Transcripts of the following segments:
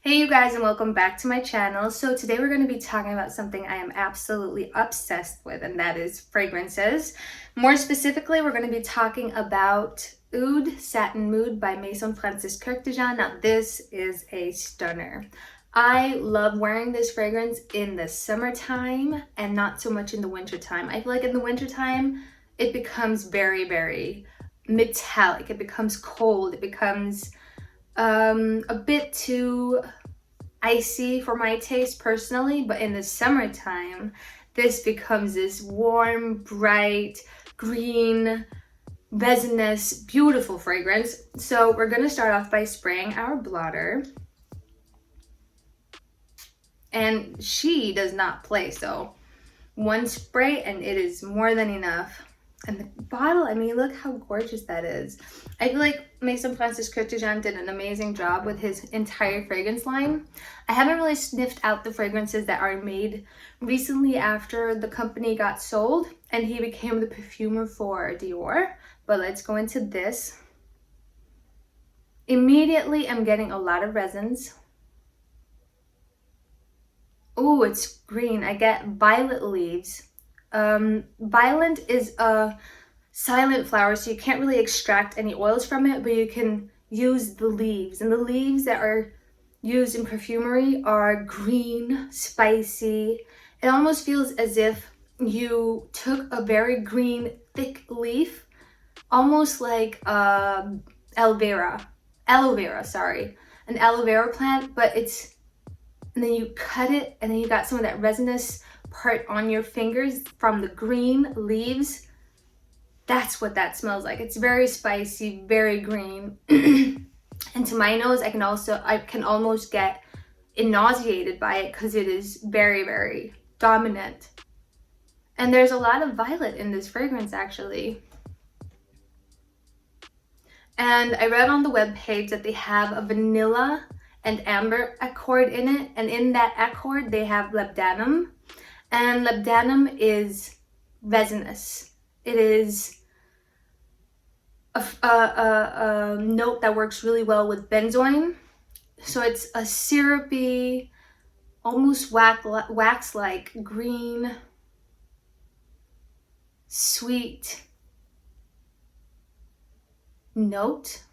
Hey you guys, and welcome back to my channel. So today we're going to be talking about something I am absolutely obsessed with, and that is fragrances. More specifically, we're going to be talking about Oud Satin Mood by Maison Francis Kurkdjian. Now this is a stunner. I love wearing this fragrance in the summertime and not so much in the wintertime. I feel like in the wintertime it becomes very metallic. It becomes cold. It becomes a bit too icy for my taste personally, but in the summertime this becomes this warm, bright, green, resinous, beautiful fragrance. So we're gonna start off by spraying our blotter, and she does not play, so one spray and it is more than enough. And the bottle, I mean, look how gorgeous that is. I feel like Maison Francis Kurkdjian did an amazing job with his entire fragrance line. I haven't really sniffed out the fragrances that are made recently after the company got sold and he became the perfumer for Dior. But let's go into this. Immediately, I'm getting a lot of resins. Oh, it's green. I get violet leaves. Violet is a silent flower, so you can't really extract any oils from it, but you can use the leaves. And the leaves that are used in perfumery are green, spicy. It almost feels as if you took a very green, thick leaf, almost like aloe vera, an aloe vera plant, but and then you cut it, and then you got some of that resinous part on your fingers from the green leaves. That's what that smells like. It's very spicy, very green. And to my nose, I can almost get nauseated by it because it is very dominant. And there's a lot of violet in this fragrance actually. And I read on the webpage that they have a vanilla and amber accord in it, and in that accord they have labdanum. And labdanum is resinous. It is a note that works really well with benzoin. So it's a syrupy, almost wax-like green, sweet note.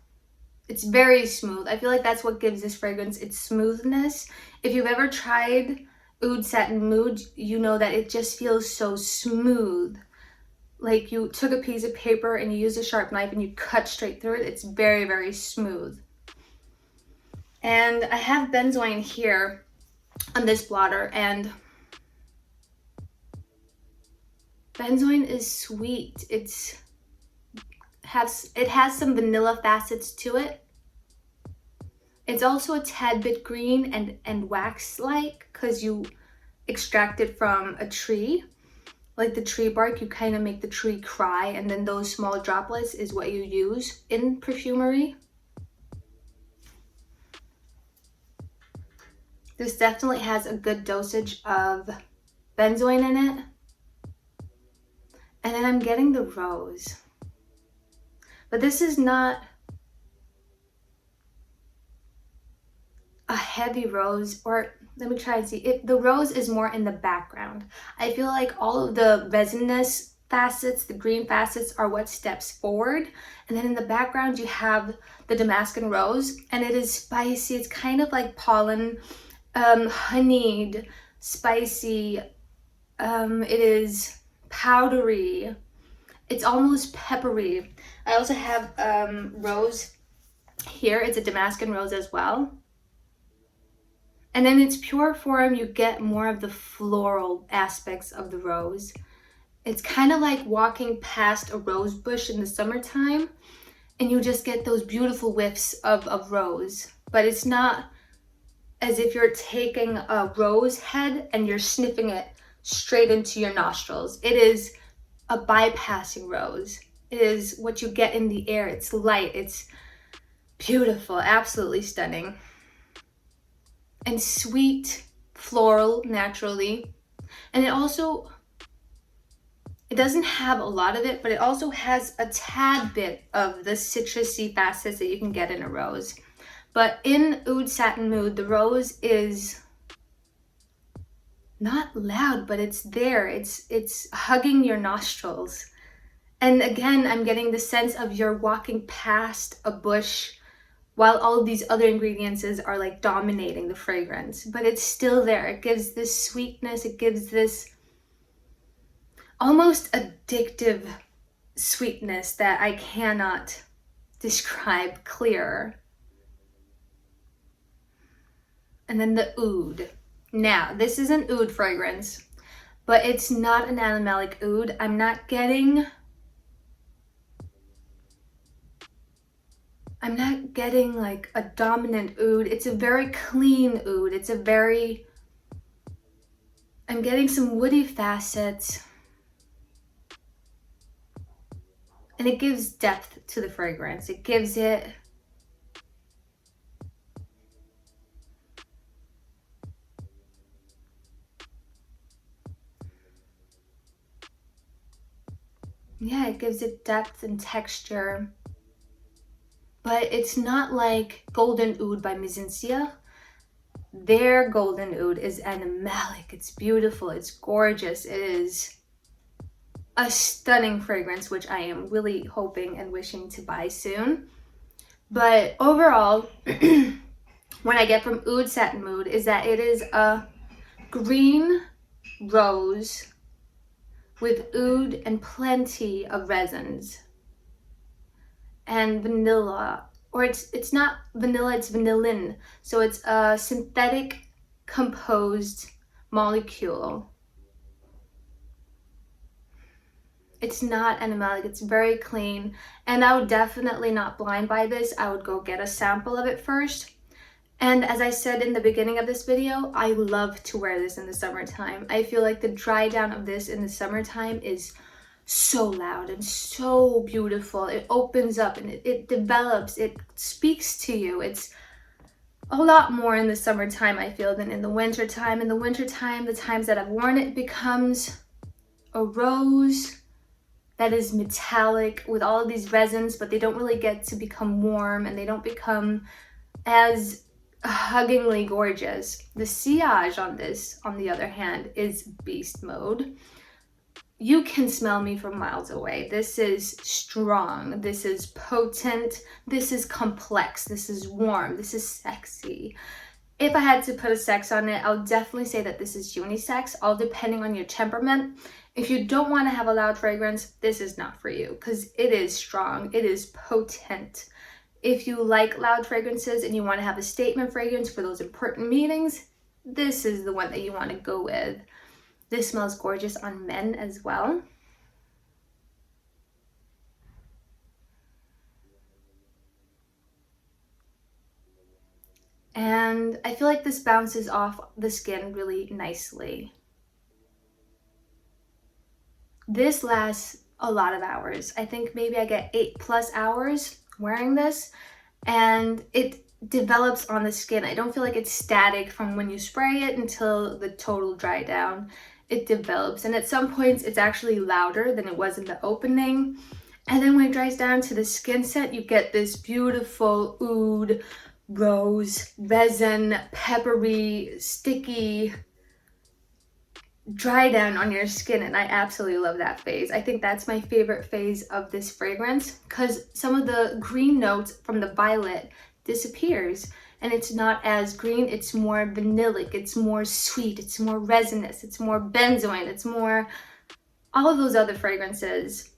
It's very smooth. I feel like that's what gives this fragrance its smoothness. If you've ever tried Oud Satin Mood, you know that it just feels so smooth. Like you took a piece of paper and you used a sharp knife and you cut straight through it. It's very smooth. And I have benzoin here on this blotter, and benzoin is sweet. It has some vanilla facets to it. It's also a tad bit green and wax-like because you extract it from a tree. Like the tree bark, you kind of make the tree cry, and then those small droplets is what you use in perfumery. This definitely has a good dosage of benzoin in it. And then I'm getting the rose. But this is not a heavy rose, or let me try and see if the rose is more in the background. I feel like all of the resinous facets, the green facets, are what steps forward, and then in the background you have the Damascus rose, and it is spicy. It's kind of like pollen, honeyed, spicy. It is powdery. It's almost peppery. I also have rose here. It's a Damascus rose as well. And in its pure form, you get more of the floral aspects of the rose. It's kind of like walking past a rose bush in the summertime, and you just get those beautiful whiffs of rose. But it's not as if you're taking a rose head and you're sniffing it straight into your nostrils. It is a bypassing rose. It is what you get in the air. It's light. It's beautiful. Absolutely stunning. And sweet, floral, naturally. And it doesn't have a lot of it, but it also has a tad bit of the citrusy facets that you can get in a rose. But in Oud Satin Mood, the rose is not loud, but it's there. It's hugging your nostrils. And again, I'm getting the sense of you're walking past a bush while all of these other ingredients are like dominating the fragrance, but it's still there. It gives this sweetness, it gives this almost addictive sweetness that I cannot describe clearer. And then the oud. Now, this is an oud fragrance, but it's not an animalic oud. I'm not getting like a dominant oud. It's a very clean oud. I'm getting some woody facets. And it gives depth to the fragrance. It gives it it gives it depth and texture. But it's not like Golden Oud by Maison. Their Golden Oud is animalic. It's beautiful. It's gorgeous. It is a stunning fragrance, which I am really hoping and wishing to buy soon. But overall, what I get from Oud Satin Mood is that it is a green rose with oud and plenty of resins and vanilla, or it's not vanilla, it's vanillin. So it's a synthetic composed molecule. It's not animalic, it's very clean, and I would definitely not blind buy this. I would go get a sample of it first. And as I said in the beginning of this video, I love to wear this in the summertime. I feel like the dry down of this in the summertime is so loud and so beautiful. It opens up and it develops, it speaks to you. It's a lot more in the summertime, I feel, than in the wintertime. In the wintertime, the times that I've worn it, becomes a rose that is metallic with all of these resins, but they don't really get to become warm and they don't become as huggingly gorgeous. The sillage on this, on the other hand, is beast mode. You can smell me from miles away. This is strong, this is potent, this is complex, this is warm, this is sexy. If I had to put a sex on it, I would definitely say that this is unisex, all depending on your temperament. If you don't want to have a loud fragrance, this is not for you, because it is strong, it is potent. If you like loud fragrances and you want to have a statement fragrance for those important meetings, this is the one that you want to go with. This smells gorgeous on men as well. And I feel like this bounces off the skin really nicely. This lasts a lot of hours. I think maybe I get 8+ hours wearing this, and it develops on the skin. I don't feel like it's static from when you spray it until the total dry down. It develops, and at some points it's actually louder than it was in the opening. And then when it dries down to the skin set, you get this beautiful oud, rose, resin, peppery, sticky dry down on your skin, and I absolutely love that phase. I think that's my favorite phase of this fragrance, because some of the green notes from the violet disappears and it's not as green, it's more vanillic, it's more sweet, it's more resinous, it's more benzoin, it's more all of those other fragrances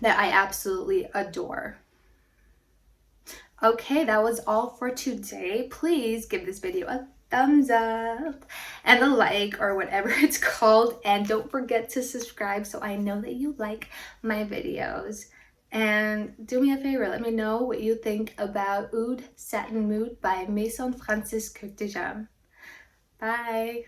that I absolutely adore. Okay, that was all for today. Please give this video a thumbs up and a like, or whatever it's called, and don't forget to subscribe so I know that you like my videos. And do me a favor, let me know what you think about Oud Satin Mood by Maison Francis Kurkdjian. Bye!